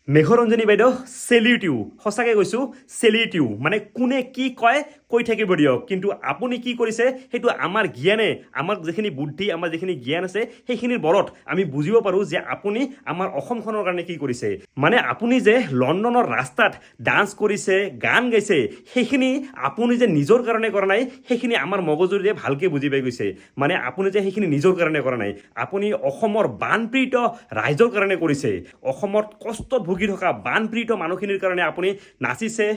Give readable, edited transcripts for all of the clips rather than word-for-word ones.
মেঘৰঞ্জনী বাইদেউ salute U, সঁচাকৈ কৈছোঁ চেলিউট ইউ। মানে কোনে কি কয় কৈ থাকিব দিয়ক, কিন্তু আপুনি কি কৰিছে সেইটো আমাৰ জ্ঞানে, আমাৰ যিখিনি বুদ্ধি, আমাৰ যিখিনি জ্ঞান আছে সেইখিনিৰ বলত আমি বুজিব পাৰোঁ যে আপুনি আমাৰ অসমখনৰ কাৰণে কি কৰিছে। মানে আপুনি যে লণ্ডনৰ ৰাস্তাত ডান্স কৰিছে, গান গাইছে, সেইখিনি আপুনি যে নিজৰ কাৰণে কৰা নাই, সেইখিনি আমাৰ মগজুৰে ভালকৈ বুজি পাই গৈছে। মানে আপুনি যে সেইখিনি নিজৰ কাৰণে কৰা নাই, আপুনি অসমৰ বানপীড়িত ৰাইজৰ কাৰণে কৰিছে। অসমত কষ্টত ভুগি থকা বানপীড়িত মানুহখিনিৰ কাৰণে আপুনি নাচিছে,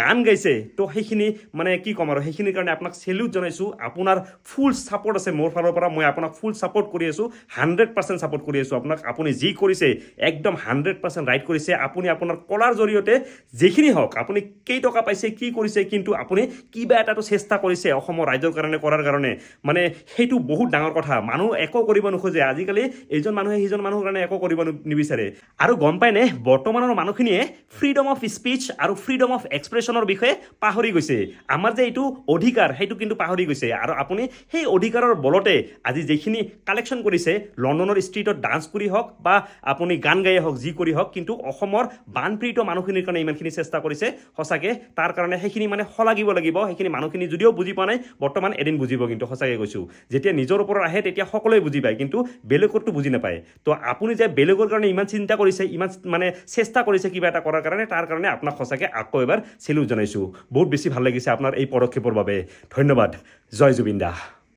গান গাইছে। তো সেইখিনি মানে কি ক'ম আৰু, সেইখিনিৰ কাৰণে আপোনাক চেলিউট জনাইছোঁ। আপোনাৰ ফুল ছাপৰ্ট আছে মোৰ ফালৰ পৰা, মই আপোনাক ফুল ছাপৰ্ট কৰি আছোঁ, 100% ছাপৰ্ট কৰি আছোঁ আপোনাক। আপুনি যি কৰিছে একদম 100% ৰাইট কৰিছে। আপুনি আপোনাৰ কলাৰ জৰিয়তে যিখিনি হওক, আপুনি কেইটকা পাইছে, কি কৰিছে, কিন্তু আপুনি কিবা এটাতো চেষ্টা কৰিছে অসমৰ ৰাইজৰ কাৰণে কৰাৰ কাৰণে। মানে সেইটো বহুত ডাঙৰ কথা। মানুহ একো কৰিব নোখোজে আজিকালি, এইজন মানুহে সিজন মানুহৰ কাৰণে একো কৰিব নিবিচাৰে। আৰু গম পায়নে, বৰ্তমানৰ মানুহখিনিয়ে ফ্ৰীডম অফ স্পীচ আৰু ফ্ৰীডম অফ এক্সপ্ৰেছনৰ বিষয়ে পাহৰি গৈছে। আমাৰ যে এইটো অধিকাৰ সেইটো কিন্তু পাহৰি গৈছে। আৰু আপুনি সেই অধিকাৰৰ বলতে আজি যিখিনি কালেকশ্যন কৰিছে, লণ্ডনৰ ষ্ট্ৰীটত ডান্স কৰি হওক বা আপুনি গান গায়ে হওক, যি কৰি হওক, কিন্তু অসমৰ বানপীড়িত মানুহখিনিৰ কাৰণে ইমানখিনি চেষ্টা কৰিছে। সঁচাকৈ তাৰ কাৰণে সেইখিনি মানে শলাগিব লাগিব। সেইখিনি মানুহখিনি যদিও বুজি পোৱা নাই বৰ্তমান, এদিন বুজিব। কিন্তু সঁচাকৈ কৈছোঁ, যেতিয়া নিজৰ ওপৰত আহে তেতিয়া সকলোৱে বুজি পায়, কিন্তু বেলেগতো বুজি নাপায়। তো আপুনি যে বেলেগৰ কাৰণে ইমান চিন্তা কৰিছে, ইমান মানে চেষ্টা কৰিছে কিবা এটা কৰাৰ কাৰণে, তাৰ কাৰণে আপোনাক সঁচাকৈ আকৌ এবাৰ চেলিউট জনাইছোঁ। বহুত বেছি ভাল লাগিছে আপোনাৰ এই পদক্ষেপৰ বাবে। ধন্যবাদ। জয় জুবিন দা।